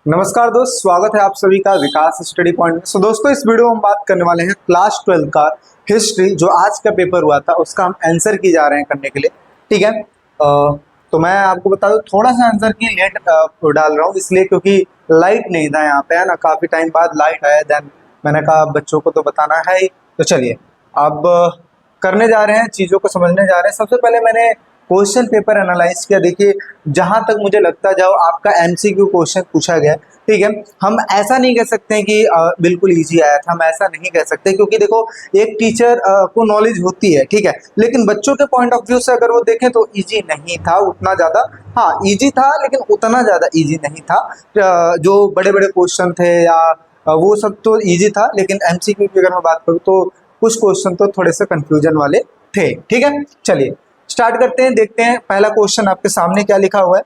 नमस्कार दोस्त, स्वागत है आप सभी का विकास स्टडी पॉइंट में। दोस्तों, इस वीडियो में हम बात करने वाले हैं क्लास 12 का हिस्ट्री जो आज का पेपर हुआ था उसका हम आंसर की जा रहे हैं करने के लिए। ठीक है, तो मैं आपको बता दूं थोड़ा सा आंसर की लेट डाल रहा हूँ इसलिए क्योंकि लाइट नहीं था यहाँ पे, है ना। काफ़ी टाइम बाद लाइट आया, देन मैंने कहा बच्चों को तो बताना है ही। तो चलिए अब करने जा रहे हैं, चीज़ों को समझने जा रहे हैं। सबसे पहले मैंने क्वेश्चन पेपर एनालाइज किया। देखिए, जहां तक मुझे लगता जाओ आपका एमसीक्यू क्वेश्चन पूछा गया, ठीक है। हम ऐसा नहीं कह सकते हैं कि बिल्कुल इजी आया था, हम ऐसा नहीं कह सकते क्योंकि देखो एक टीचर को नॉलेज होती है, ठीक है, लेकिन बच्चों के पॉइंट ऑफ व्यू से अगर वो देखें तो इजी नहीं था उतना ज़्यादा। हाँ, इजी था लेकिन उतना ज़्यादा इजी नहीं था। जो बड़े बड़े क्वेश्चन थे या वो सब तो इजी था, लेकिन एमसीक्यू की अगर मैं बात करूँ तो कुछ क्वेश्चन तो थोड़े से कंफ्यूजन वाले थे। ठीक है, चलिए स्टार्ट करते हैं। देखते हैं पहला क्वेश्चन आपके सामने क्या लिखा हुआ है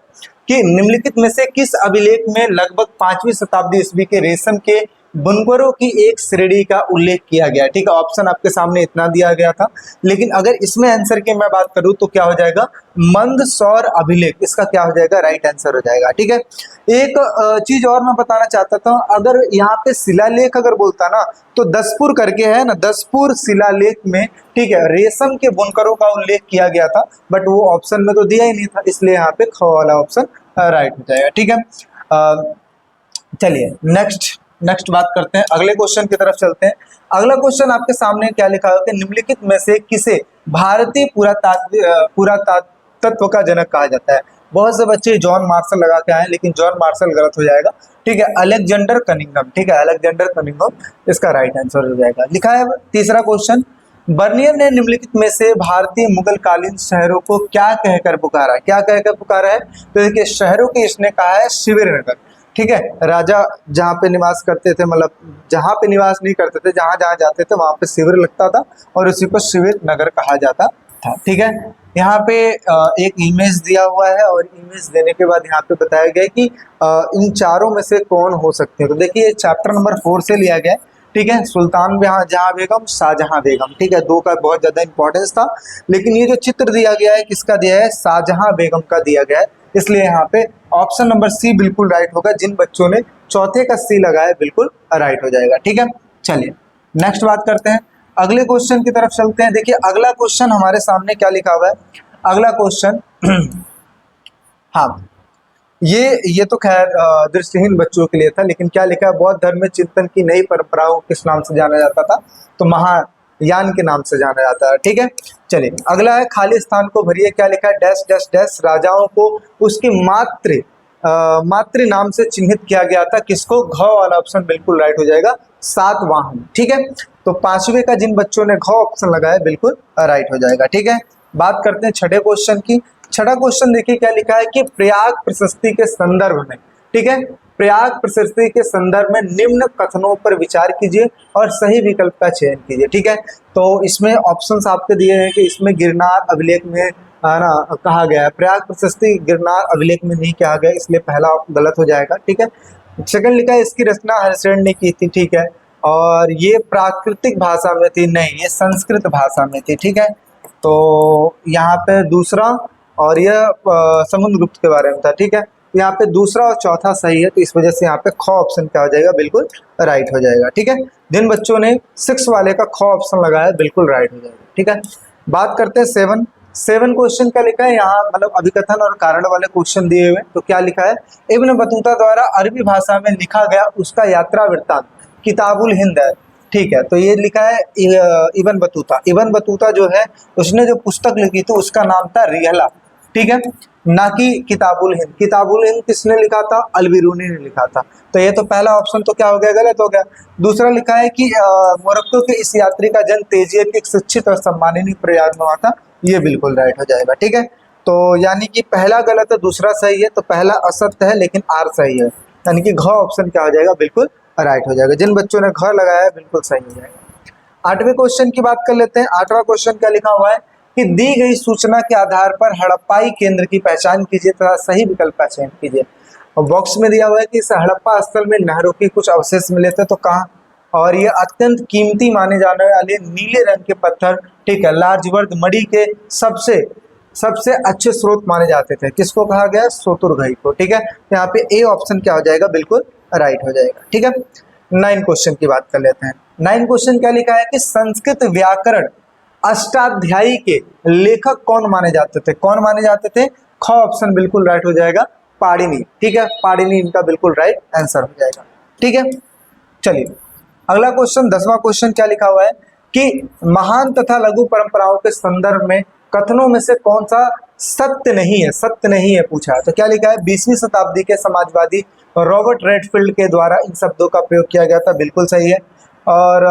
कि निम्नलिखित में से किस अभिलेख में लगभग 5वीं शताब्दी ईस्वी के रेशम के बुनकरों की एक श्रेणी का उल्लेख किया गया। ठीक है, ऑप्शन आपके सामने इतना दिया गया था, लेकिन अगर इसमें आंसर की मैं बात करूं तो क्या हो जाएगा, मंदसौर अभिलेख इसका क्या हो जाएगा, राइट आंसर हो जाएगा। ठीक है, एक चीज और मैं बताना चाहता था, अगर यहाँ पे शिलालेख अगर बोलता ना तो दसपुर करके है ना, दसपुर शिलालेख में, ठीक है, रेशम के बुनकरों का उल्लेख किया गया था, बट वो ऑप्शन में तो दिया ही नहीं था, इसलिए यहाँ पे ख वाला ऑप्शन राइट हो जाएगा। ठीक है, चलिए नेक्स्ट बात करते हैं, अगले क्वेश्चन की तरफ चलते हैं। अगला क्वेश्चन आपके सामने क्या लिखा है कि निम्नलिखित में से किसे भारतीय पुरातत्व का जनक कहा जाता है। बहुत से बच्चे जॉन मार्शल लगा के आए, लेकिन जॉन मार्शल गलत हो जाएगा। ठीक है, अलेक्जेंडर कनिंघम, ठीक है, अलेक्जेंडर कनिंघम इसका राइट आंसर हो जाएगा। लिखा है तीसरा क्वेश्चन, बर्नियर ने निम्नलिखित में से भारतीय मुगल कालीन शहरों को क्या कहकर पुकारा, क्या कहकर पुकारा है। तो देखिए, शहरों की इसने कहा है शिविर नगर। ठीक है, राजा जहाँ पे निवास करते थे, मतलब जहाँ पे निवास नहीं करते थे, जहाँ जहाँ जाते थे वहाँ पे शिविर लगता था और उसी को शिविर नगर कहा जाता था। ठीक है, यहाँ पे एक इमेज दिया हुआ है और इमेज देने के बाद यहाँ पे बताया गया कि इन चारों में से कौन हो सकते हैं। तो देखिए चैप्टर नंबर 4 से लिया गया है। ठीक है, सुल्तान जहाँ बेगम, शाहजहां बेगम। ठीक है, दो का बहुत ज्यादा इंपॉर्टेंस था, लेकिन ये जो चित्र दिया गया है किसका दिया है, शाहजहां बेगम का दिया गया है, इसलिए यहाँ पे ऑप्शन नंबर सी बिल्कुल राइट होगा। जिन बच्चों ने चौथे का सी लगाया बिल्कुल राइट हो जाएगा। ठीक है, चलिए नेक्स्ट बात करते हैं, अगले क्वेश्चन की तरफ चलते हैं। देखिए अगला क्वेश्चन हमारे सामने क्या लिखा हुआ है, अगला क्वेश्चन हाँ, ये तो खैर दृष्टिहीन बच्चों के लिए था, लेकिन क्या लिखा है, बौद्ध धर्म में चिंतन की नई परंपराओं किस नाम से जाना जाता था, तो महायान के नाम से जाना जाता है। ठीक है, चलिए अगला है, खाली स्थान को भरिए। क्या लिखा है, डैश डैश डैश राजाओं को उसकी मातृ नाम से चिन्हित किया गया था, किसको, घ वाला ऑप्शन बिल्कुल राइट हो जाएगा, सातवाहन। ठीक है, तो 5वें का जिन बच्चों ने घ ऑप्शन लगाया बिल्कुल राइट हो जाएगा। ठीक है, बात करते हैं छठे क्वेश्चन की। छठा क्वेश्चन देखिए क्या लिखा है कि प्रयाग प्रशस्ति के संदर्भ में, ठीक है, प्रयाग प्रशस्ति के संदर्भ में निम्न कथनों पर विचार कीजिए और सही विकल्प का चयन कीजिए। ठीक है, तो इसमें ऑप्शंस आपके दिए हैं कि इसमें गिरनार अभिलेख में ना कहा गया है, प्रयाग प्रशस्ति गिरनार अभिलेख में नहीं कहा गया, इसलिए पहला गलत हो जाएगा। ठीक है, सेकंड लिखा है इसकी रचना हरिशरण ने की थी। ठीक है, और ये प्राकृतिक भाषा में थी, नहीं ये संस्कृत भाषा में थी। ठीक है, तो यहाँ पे दूसरा, और यह समुद्रगुप्त के बारे में था। ठीक है, यहाँ पे दूसरा और चौथा सही है, तो इस वजह से यहाँ पे ख ऑप्शन क्या हो जाएगा, बिल्कुल राइट हो जाएगा। ठीक है, जिन बच्चों ने 6 वाले का ख ऑप्शन लगाया बिल्कुल राइट हो जाएगा। ठीक है, बात करते हैं 7 क्वेश्चन क्या लिखा है यहाँ, मतलब अभिकथन और कारण वाले क्वेश्चन दिए हुए। तो क्या लिखा है, इब्न बतूता द्वारा अरबी भाषा में लिखा गया उसका यात्रा वृत्तांत किताबुल हिंद है। ठीक है, तो ये लिखा है इब्न बतूता। इब्न बतूता जो है उसने जो पुस्तक लिखी थी उसका नाम था रिहला। ठीक है, ना कि किताबुल हिंद। किताबुल हिंद किसने लिखा था, अलबिरूनी ने लिखा था। तो ये तो पहला ऑप्शन तो क्या हो गया, गलत हो गया। दूसरा लिखा है कि मोरक्को के इस यात्री का जन्म तेजियर के एक शिक्षित और सम्माननीय परिवार में हुआ था, ये बिल्कुल राइट हो जाएगा। ठीक है, तो यानी कि पहला गलत है, दूसरा सही है, तो पहला असत्य है लेकिन आर सही है, यानी कि घ ऑप्शन क्या हो जाएगा, बिल्कुल राइट हो जाएगा। जिन बच्चों ने घ लगाया है बिल्कुल सही हो जाएगा। 8वें क्वेश्चन की बात कर लेते हैं। 8वां क्वेश्चन क्या लिखा हुआ है कि दी गई सूचना के आधार पर हड़प्पाई केंद्र की पहचान कीजिए तथा सही विकल्प का चयन कीजिए। और बॉक्स में दिया हुआ है कि इस हड़प्पा स्थल में नहरों के कुछ अवशेष मिले थे, तो कहाँ, और ये अत्यंत कीमती माने जाने वाले नीले रंग के पत्थर, ठीक है, लार्जवर्थ मड़ी के सबसे सबसे अच्छे स्रोत माने जाते थे, किसको कहा गया? शोतुरघई को। ठीक है, तो यहाँ पे ए ऑप्शन क्या हो जाएगा? बिल्कुल राइट हो जाएगा। ठीक है, 9 क्वेश्चन की बात कर लेते हैं। 9 क्वेश्चन क्या लिखा है कि संस्कृत व्याकरण अष्टाध्यायी के लेखक कौन माने जाते थे? कौन माने जाते थे? ख ऑप्शन बिल्कुल राइट हो जाएगा, पाणिनि। ठीक है, पाणिनि इनका बिल्कुल राइट आंसर हो जाएगा। ठीक है, चलिए अगला क्वेश्चन, 10वां क्वेश्चन क्या लिखा हुआ है कि महान तथा लघु परंपराओं के संदर्भ में कथनों में से कौन सा सत्य नहीं है? सत्य नहीं है पूछा है, तो क्या लिखा है? 20वीं शताब्दी के समाजवादी रॉबर्ट रेडफील्ड के द्वारा इन शब्दों का प्रयोग किया गया था, बिल्कुल सही है। और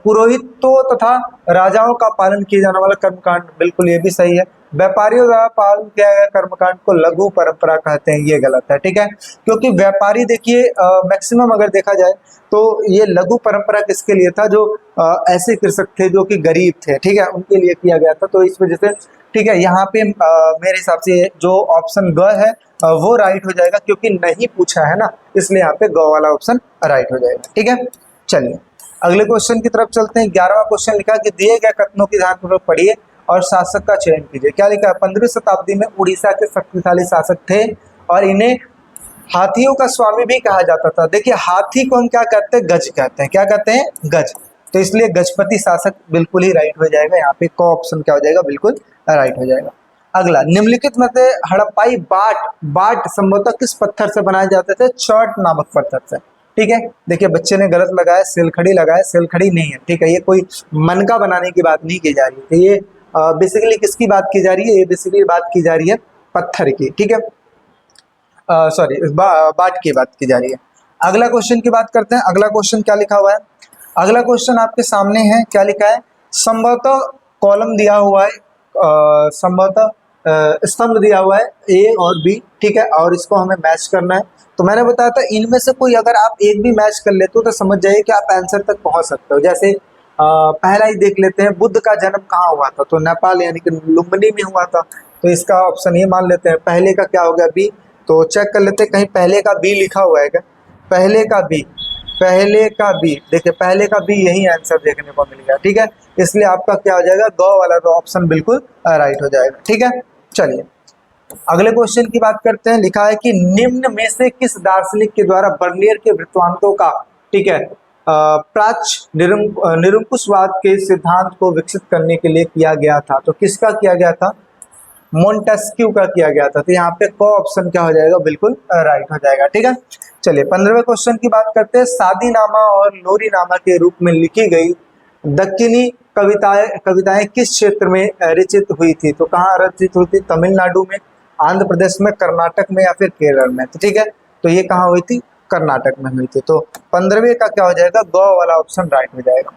पुरोहितों तथा राजाओं का पालन किया जाने वाला कर्मकांड, बिल्कुल ये भी सही है। व्यापारियों द्वारा पालन किया गया कर्मकांड को लघु परंपरा कहते हैं, ये गलत है। ठीक है, क्योंकि व्यापारी देखिए मैक्सिमम अगर देखा जाए तो ये लघु परंपरा किसके लिए था? जो ऐसे कृषक थे जो कि गरीब थे, ठीक है, उनके लिए किया गया था। तो इस वजह से ठीक है, यहाँ पे मेरे हिसाब से जो ऑप्शन ग है वो राइट हो जाएगा, क्योंकि नहीं पूछा है ना, इसलिए यहाँ पे ग वाला ऑप्शन राइट हो जाएगा। ठीक है, चलिए अगले क्वेश्चन की तरफ चलते हैं। 11वां क्वेश्चन लिखा कि दिए गए कथनों की ध्यानपूर्वक पढ़िए और शासक का चयन कीजिए। क्या लिखा है? 15वीं शताब्दी में उड़ीसा के शक्तिशाली शासक थे और इन्हें हाथियों का स्वामी भी कहा जाता था। देखिए हाथी को हम क्या कहते हैं? गज कहते हैं। क्या कहते हैं? गज। तो इसलिए गजपति शासक बिल्कुल ही राइट हो जाएगा। यहाँ पे को ऑप्शन क्या हो जाएगा? बिल्कुल राइट हो जाएगा। अगला, निम्नलिखित में से हड़प्पाई बाट संभवतः किस पत्थर से बनाए जाते थे? चर्ट नामक पत्थर से। ठीक है, देखिए बच्चे ने गलत लगाया, सिलखड़ी लगाया, सिलखड़ी नहीं है। ठीक है, ये कोई मनका बनाने की बात नहीं की जा रही है, तो ये बेसिकली किसकी बात की जा रही है? ये बेसिकली बात की जा रही है पत्थर की। ठीक है, सॉरी बाट की बात की जा रही है। अगला क्वेश्चन की बात करते हैं। अगला क्वेश्चन क्या लिखा हुआ है? अगला क्वेश्चन आपके सामने है, क्या लिखा है? संभवतः कॉलम दिया हुआ है, संभवतः स्तंभ दिया हुआ है ए और बी। ठीक है, और इसको हमें मैच करना है। तो मैंने बताया था इनमें से कोई अगर आप एक भी मैच कर लेते हो तो समझ जाइए कि आप आंसर तक पहुंच सकते हो। जैसे पहला ही देख लेते हैं, बुद्ध का जन्म कहाँ हुआ था? तो नेपाल यानी कि लुम्बिनी में हुआ था, तो इसका ऑप्शन ये मान लेते हैं। पहले का क्या हो गया? बी। तो चेक कर लेते हैं कहीं पहले का बी लिखा हुआ है क्या? पहले का बी, पहले का बी, देखिए पहले का बी, यही आंसर देखने को मिल गया। ठीक है, इसलिए आपका क्या हो जाएगा? ग वाला तो ऑप्शन बिल्कुल राइट हो जाएगा। ठीक है, चलिए अगले क्वेश्चन की बात करते हैं। लिखा है कि निम्न में से किस दार्शनिक के द्वारा बर्नियर के वृत्तांतों का, ठीक है, प्राच्य निरंकुशवाद के सिद्धांत को विकसित करने के लिए किया गया था? तो किसका किया गया था? मोंटेस्क्यू का किया गया था। तो यहाँ पे को ऑप्शन क्या हो जाएगा? बिल्कुल राइट हो जाएगा। ठीक है, चलिए 15वें क्वेश्चन की बात करते हैं। सादीनामा और लोरीनामा के रूप में लिखी गई दक्कनी कविताएं किस क्षेत्र में रचित हुई थी? तो कहाँ रचित हुई थी? तमिलनाडु में, आंध्र प्रदेश में, कर्नाटक में या फिर केरल में? तो ठीक है, तो ये कहाँ हुई थी? कर्नाटक में हुई थी। तो 15वें का क्या हो जाएगा? ग वाला ऑप्शन राइट हो जाएगा।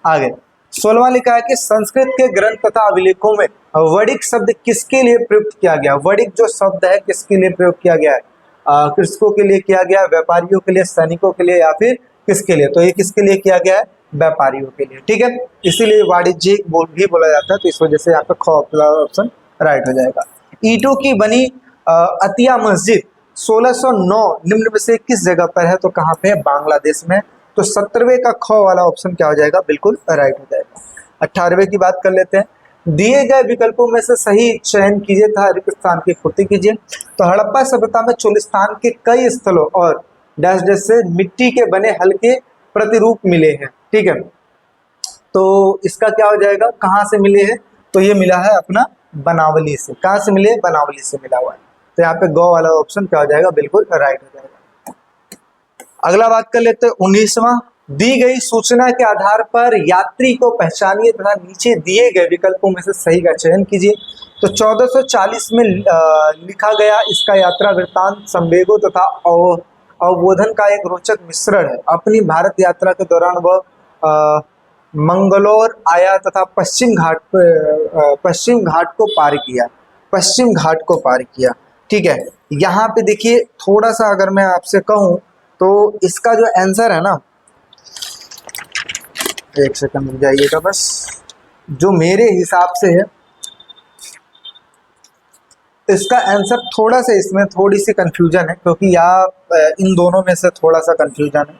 आगे 16वां लिखा है कि संस्कृत के ग्रंथ तथा अभिलेखों में वणिक शब्द किसके लिए प्रयुक्त किया गया? वणिक जो शब्द है किसके लिए प्रयोग किया गया है? कृषकों के लिए किया गया, व्यापारियों के लिए, सैनिकों के लिए या फिर किसके लिए? तो ये किसके लिए किया गया है? व्यापारियों के लिए। ठीक है, इसीलिए वाणिज्यिक भी बोला जाता है। तो इस वजह से यहाँ पे ख ऑप्शन राइट हो जाएगा। ईंटों की बनी अतिया मस्जिद 1609 निम्न में से किस जगह पर है? तो कहाँ पे है? बांग्लादेश में। तो 17वें का ख वाला ऑप्शन क्या हो जाएगा? बिल्कुल राइट हो जाएगा। 18वें की बात कर लेते हैं। दिए गए विकल्पों में से सही चयन कीजिए तथा रिक्त स्थान की पूर्ति कीजिए। तो हड़प्पा सभ्यता में चोलिस्तान के कई स्थलों और डैश डैश से मिट्टी के बने हल्के प्रतिरूप मिले हैं। ठीक है, तो इसका क्या हो जाएगा? कहाँ से मिले हैं? तो ये मिला है अपना बनावली से। कहाँ से मिले? बनावली से मिला हुआ है। तो यहाँ पे गो वाला ऑप्शन क्या हो जाएगा? बिल्कुल राइट हो जाएगा। अगला बात कर लेते हैं 19वां। दी गई सूचना के आधार पर यात्री को पहचानिए तथा नीचे दिए गए विकल्पों में से सही का चयन कीजिए। तो 1440 में लिखा गया इसका यात्रा वृत्तांत संवेगों तथा अवबोधन का एक रोचक मिश्रण है। अपनी भारत यात्रा के दौरान वह मंगलोर आया तथा पश्चिम घाट को पार किया। पश्चिम घाट को पार किया। ठीक है, यहाँ पे देखिए थोड़ा सा अगर मैं आपसे कहूँ तो इसका जो आंसर है ना, एक सेकंड रुक जाइएगा बस, जो मेरे हिसाब से है इसका आंसर थोड़ा सा, इसमें थोड़ी सी कंफ्यूजन है क्योंकि यहाँ इन दोनों में से थोड़ा सा कंफ्यूजन है।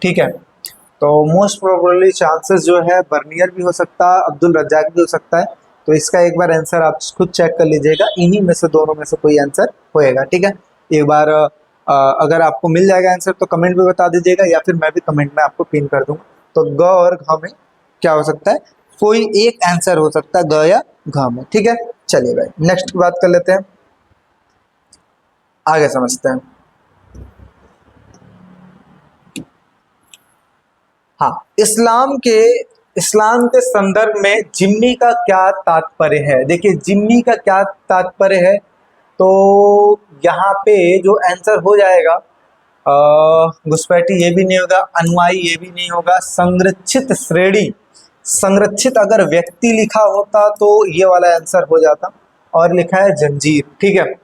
ठीक है, तो मोस्ट प्रोबेबली चांसेस जो है बर्नियर भी हो सकता है, अब्दुल रज्जाक भी हो सकता है, तो इसका एक बार आंसर आप खुद चेक कर लीजिएगा, इन्हीं में से दोनों में से कोई आंसर होएगा। ठीक है, एक बार अगर आपको मिल जाएगा आंसर तो कमेंट में बता दीजिएगा, या फिर मैं भी कमेंट में आपको पिन कर दूंगा। तो ग और घ में क्या हो सकता है, कोई एक आंसर हो सकता है ग या घ में। ठीक है, चलिए भाई नेक्स्ट की बात कर लेते हैं, आगे समझते हैं। हाँ, इस्लाम के संदर्भ में जिम्मी का क्या तात्पर्य है। देखिए जिम्मी का क्या तात्पर्य है, तो यहाँ पे जो आंसर हो जाएगा घुसपैठी ये भी नहीं होगा, अनुयायी ये भी नहीं होगा, संरक्षित श्रेणी, संरक्षित अगर व्यक्ति लिखा होता तो ये वाला आंसर हो जाता, और लिखा है जंजीर। ठीक है,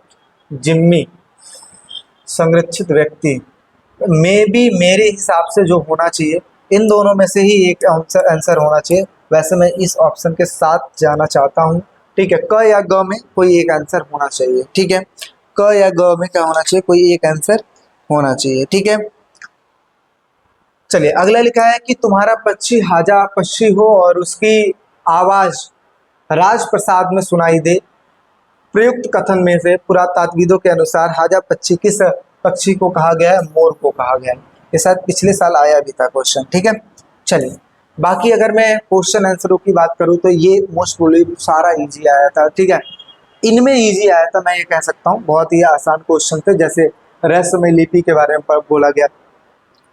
जिम्मी संरक्षित व्यक्ति में भी मेरे हिसाब से जो होना चाहिए, इन दोनों में से ही एक आंसर होना चाहिए। वैसे मैं इस ऑप्शन के साथ जाना चाहता हूँ। ठीक है, क या ग में कोई एक आंसर होना चाहिए। ठीक है, क या ग में क्या होना चाहिए, कोई एक आंसर होना चाहिए। ठीक है, चलिए अगला लिखा है कि तुम्हारा पक्षी हाजा पक्षी हो और उसकी आवाज राजप्रसाद में सुनाई दे। प्रयुक्त कथन में से पुरातात्विदों के अनुसार हाजा पक्षी किस पक्षी को कहा गया है, मोर को कहा गया है। ये शायद पिछले साल आया भी था क्वेश्चन। ठीक है, चलिए बाकी अगर मैं क्वेश्चन आंसरों की बात करूं तो ये मोस्ट प्रोबेबली सारा इजी आया था। ठीक है, इनमें इजी आया था, मैं ये कह सकता हूँ बहुत ही आसान क्वेश्चन थे, जैसे रहस्यमय लिपि के बारे में बोला गया।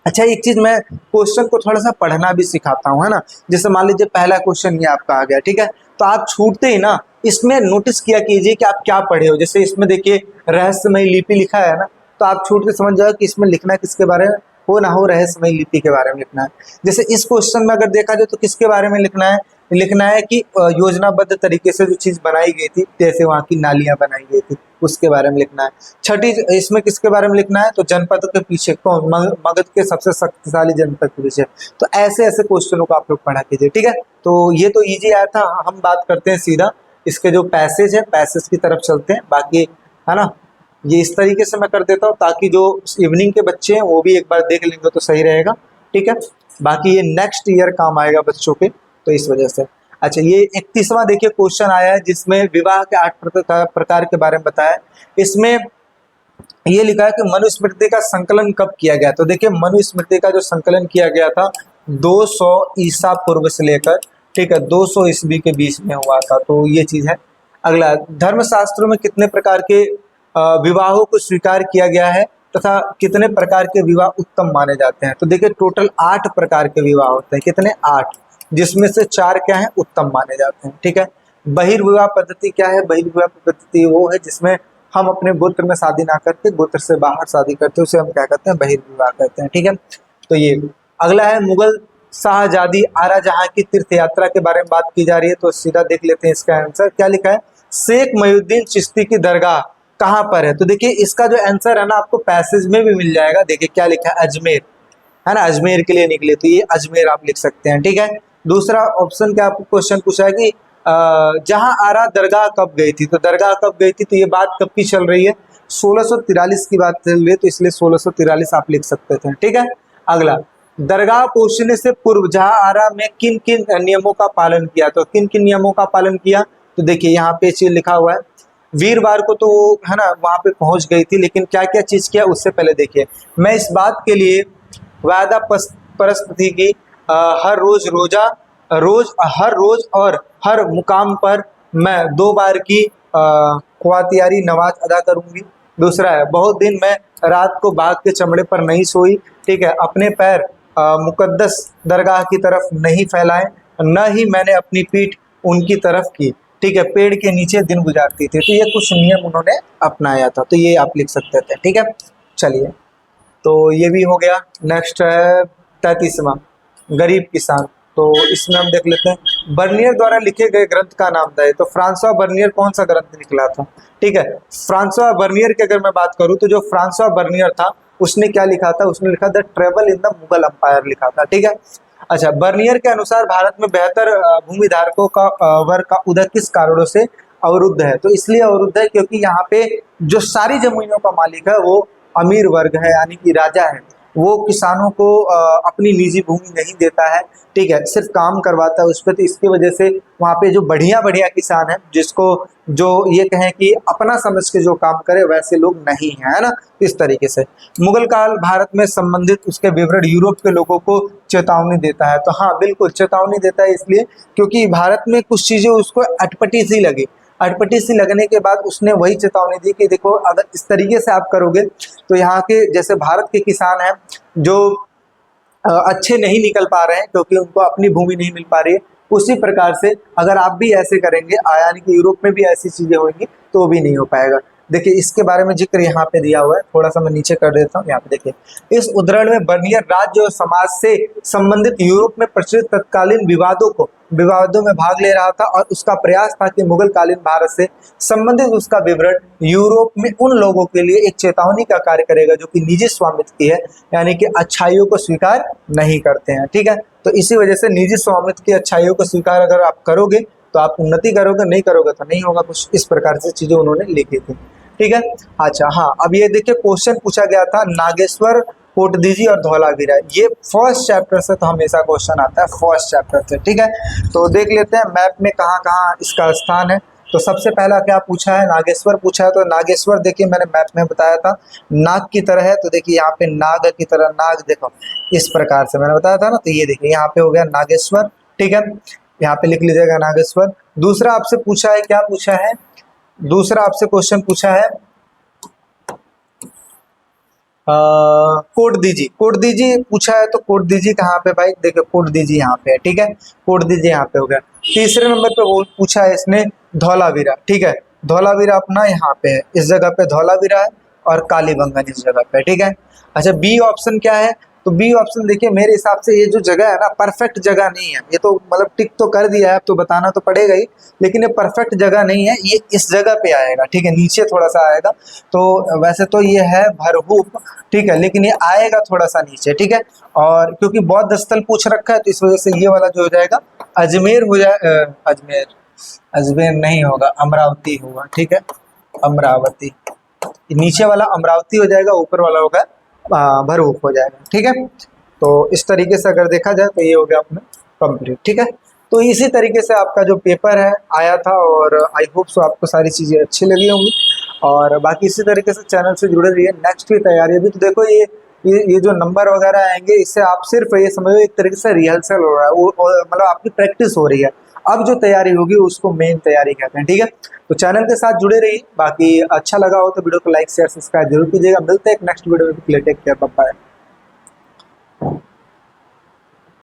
अच्छा एक चीज मैं क्वेश्चन को थोड़ा सा पढ़ना भी सिखाता हूँ, है ना। जैसे मान लीजिए पहला क्वेश्चन ये आपका आ गया, ठीक है, तो आप छूटते ही ना इसमें नोटिस किया कीजिए कि आप क्या पढ़े हो। जैसे इसमें देखिए रहस्यमय लिपि लिखा है ना, तो आप छूट के समझ जाओ कि इसमें लिखना किसके बारे में, हो ना हो रहस्यमय लिपि के बारे में लिखना है। जैसे इस क्वेश्चन में अगर देखा जाए तो किसके बारे में लिखना है, लिखना है कि योजनाबद्ध तरीके से जो चीज बनाई गई थी, जैसे वहाँ की नालियां बनाई गई थी, उसके बारे में लिखना है। छठी इसमें किसके बारे में लिखना है, तो जनपद के पीछे कौन, मगध के सबसे शक्तिशाली जनपद के पीछे। तो ऐसे ऐसे क्वेश्चनों को आप लोग पढ़ा कीजिए। ठीक है, तो ये तो इजी आया था। हम बात करते हैं सीधा इसके जो पैसेज है, पैसेज की तरफ चलते हैं। बाकी है ना, ये इस तरीके से मैं कर देता हूँ ताकि जो इवनिंग के बच्चे हैं वो भी एक बार देख लेंगे तो सही रहेगा। ठीक है, बाकी ये नेक्स्ट ईयर काम आएगा बच्चों के, तो इस वजह से। अच्छा ये 31वां देखिए क्वेश्चन आया है, जिसमें विवाह के 8 प्रकार के बारे में बताया है। इसमें ये लिखा है कि मनुस्मृति का संकलन कब किया गया। तो देखिए मनुस्मृति का जो संकलन किया गया था 200 ईसा पूर्व से लेकर, ठीक है, 200 ईस्वी के बीच में हुआ था। तो ये चीज है। अगला, धर्मशास्त्रों में कितने प्रकार के विवाहों को स्वीकार किया गया है तथा कितने प्रकार के विवाह उत्तम माने जाते हैं। तो देखिए टोटल 8 प्रकार के विवाह होते हैं। कितने, 8, जिसमें से 4 क्या है, उत्तम माने जाते हैं। ठीक है, बहिर्विवाह पद्धति क्या है, बहिर्विवाह पद्धति वो है जिसमें हम अपने गोत्र में शादी ना करके गोत्र से बाहर शादी करते हैं, उसे हम क्या कहते हैं, बहिर्विवाह कहते हैं। ठीक है, तो ये अगला है मुगल शाहजादी आरा जहां की तीर्थ यात्रा के बारे में बात की जा रही है। तो सीधा देख लेते हैं इसका आंसर क्या लिखा है, शेख मोहिउद्दीन चिश्ती की दरगाह कहाँ पर है। तो देखिए इसका जो आंसर है ना आपको पैसेज में भी मिल जाएगा। देखिए क्या लिखा है, अजमेर, है ना, अजमेर के लिए निकले तो ये अजमेर आप लिख सकते हैं। ठीक है, दूसरा ऑप्शन क्या आपको क्वेश्चन पूछा है कि जहां आरा दरगाह कब गई थी। तो दरगाह कब गई थी, तो ये बात कब की चल रही है, 1643 की बात चल रही है, तो इसलिए 1643 आप लिख सकते थे। ठीक है, अगला, दरगाह पहुंचने से पूर्व जहां आरा में किन किन नियमों का पालन किया। तो किन किन नियमों का पालन किया, तो देखिए यहाँ पे चीज लिखा हुआ है। वीरवार को तो वो है ना वहां पे पहुंच गई थी, लेकिन क्या क्या चीज किया उससे पहले देखिए, मैं इस बात के लिए वादा परस्त थी कि हर रोज और हर मुकाम पर मैं 2 बार की ख्वातियारी नमाज अदा करूंगी। दूसरा है, बहुत दिन मैं रात को बाघ के चमड़े पर नहीं सोई। ठीक है, अपने पैर मुकद्दस दरगाह की तरफ नहीं फैलाए, न ही मैंने अपनी पीठ उनकी तरफ की। ठीक है, पेड़ के नीचे दिन गुजारती थी। तो ये कुछ नियम उन्होंने अपनाया था, तो ये आप लिख सकते थे। ठीक है, चलिए तो ये भी हो गया। नेक्स्ट है 33वां, गरीब किसान। तो इसमें हम देख लेते हैं, बर्नियर द्वारा लिखे गए ग्रंथ का नाम है। तो फ्रांसवा बर्नियर कौन सा ग्रंथ निकला था। ठीक है, फ्रांसवा बर्नियर की अगर मैं बात करूं तो जो फ्रांसवा बर्नियर था उसने क्या लिखा था, उसने लिखा था travel in the Mughal umpire लिखा था। ठीक है, अच्छा, बर्नियर के अनुसार भारत में बेहतर भूमि धारकों का वर्ग का उदय किस कारणों से अवरुद्ध है। तो इसलिए अवरुद्ध है क्योंकि यहाँ पे जो सारी जमीनों का मालिक है वो अमीर वर्ग है, यानी कि राजा है। वो किसानों को अपनी निजी भूमि नहीं देता है, ठीक है, सिर्फ काम करवाता है उस पर। तो इसकी वजह से वहाँ पे जो बढ़िया बढ़िया किसान है, जिसको जो ये कहें कि अपना समझ के जो काम करे, वैसे लोग नहीं हैं, है ना। इस तरीके से मुगल काल भारत में संबंधित उसके विवरण यूरोप के लोगों को चेतावनी देता है। तो हाँ बिल्कुल चेतावनी देता है, इसलिए क्योंकि भारत में कुछ चीजें उसको अटपटी सी लगी। अटपटी सी लगने के बाद उसने वही चेतावनी दी कि देखो अगर इस तरीके से आप करोगे तो यहाँ के जैसे भारत के किसान हैं जो अच्छे नहीं निकल पा रहे हैं क्योंकि उनको अपनी भूमि नहीं मिल पा रही है, उसी प्रकार से अगर आप भी ऐसे करेंगे, यानी कि यूरोप में भी ऐसी चीजें होंगी, तो वो भी नहीं हो पाएगा। देखिए इसके बारे में जिक्र यहाँ पे दिया हुआ है, थोड़ा सा मैं नीचे कर देता हूँ। यहाँ पे देखिए, इस उद्धरण में बर्नियर राज्य और समाज से संबंधित यूरोप में प्रचलित तत्कालीन विवादों में भाग ले रहा था, और उसका प्रयास था कि मुगल कालीन भारत से संबंधित उसका विवरण यूरोप में उन लोगों के लिए एक चेतावनी का कार्य करेगा जो कि निजी स्वामित्व की है, यानी कि अच्छाइयों को स्वीकार नहीं करते हैं, ठीक है। तो इसी वजह से निजी स्वामित्व की अच्छाइयों को स्वीकार अगर आप करोगे तो आप उन्नति करोगे, नहीं करोगे तो नहीं होगा। कुछ इस प्रकार से चीजें उन्होंने लिखी थी, ठीक है। अच्छा हाँ, अब ये देखिए क्वेश्चन पूछा गया था नागेश्वर, कोटदीजी और धौलावीरा, ये फर्स्ट चैप्टर से तो हमेशा क्वेश्चन आता है, फर्स्ट चैप्टर से, ठीक है। तो देख लेते हैं मैप में कहाँ कहाँ इसका स्थान है। तो सबसे पहला क्या पूछा है, नागेश्वर पूछा है। तो नागेश्वर देखिए मैंने मैप में बताया था नाग की तरह है, तो देखिए यहाँ पे नाग की तरह, नाग देखो इस प्रकार से मैंने बताया था ना। तो ये देखिए यहाँ पे हो गया नागेश्वर, ठीक है, यहाँ पे लिख लीजिएगा नागेश्वर। दूसरा आपसे पूछा है, क्या पूछा है, दूसरा आपसे क्वेश्चन पूछा है कोट दीजिए, कोट दीजिए पूछा है। तो कोट दीजिए कहाँ पे भाई, देखो कोट दीजिए यहाँ पे है, ठीक है, कोट दीजिए यहाँ पे हो गया। तीसरे नंबर पे वो पूछा है इसने धौलावीरा, ठीक है, धौलावीरा अपना यहाँ पे है, इस जगह पे धौलावीरा है, और कालीबंगन इस जगह पे, ठीक है। अच्छा बी ऑप्शन क्या है, तो बी ऑप्शन देखिए मेरे हिसाब से ये जो जगह है ना, परफेक्ट जगह नहीं है। ये तो मतलब टिक तो कर दिया है, अब तो बताना तो पड़ेगा ही, लेकिन ये परफेक्ट जगह नहीं है, ये इस जगह पे आएगा, ठीक है, नीचे थोड़ा सा आएगा। तो वैसे तो ये है भरहूप, ठीक है, लेकिन ये आएगा थोड़ा सा नीचे, ठीक है। और क्योंकि बौद्ध स्थल पूछ रखा है, तो इस वजह से ये वाला जो हो जाएगा अजमेर हो जाए, अजमेर, अजमेर नहीं होगा, अमरावती होगा, ठीक है, अमरावती, नीचे वाला अमरावती हो जाएगा, ऊपर वाला होगा भरहूप हो जाएगा, ठीक है। तो इस तरीके से अगर देखा जाए तो ये हो गया अपना कंप्लीट, ठीक है। तो इसी तरीके से आपका जो पेपर है आया था, और आई होप सो आपको सारी चीज़ें अच्छी लगी होंगी। और बाकी इसी तरीके से चैनल से जुड़े रहिए, नेक्स्ट की तैयारी अभी तो देखो ये जो नंबर वगैरह आएंगे, इससे आप सिर्फ ये समझो एक तरीके से रिहर्सल हो रहा है, वो मतलब आपकी प्रैक्टिस हो रही है। अब जो तैयारी होगी उसको मेन तैयारी कहते हैं, ठीक है। तो चैनल के साथ जुड़े रहिए, बाकी अच्छा लगा हो तो वीडियो को लाइक शेयर सब्सक्राइब जरूर कीजिएगा। मिलते हैं एक नेक्स्ट वीडियो में, टेक केयर, बाय बाय।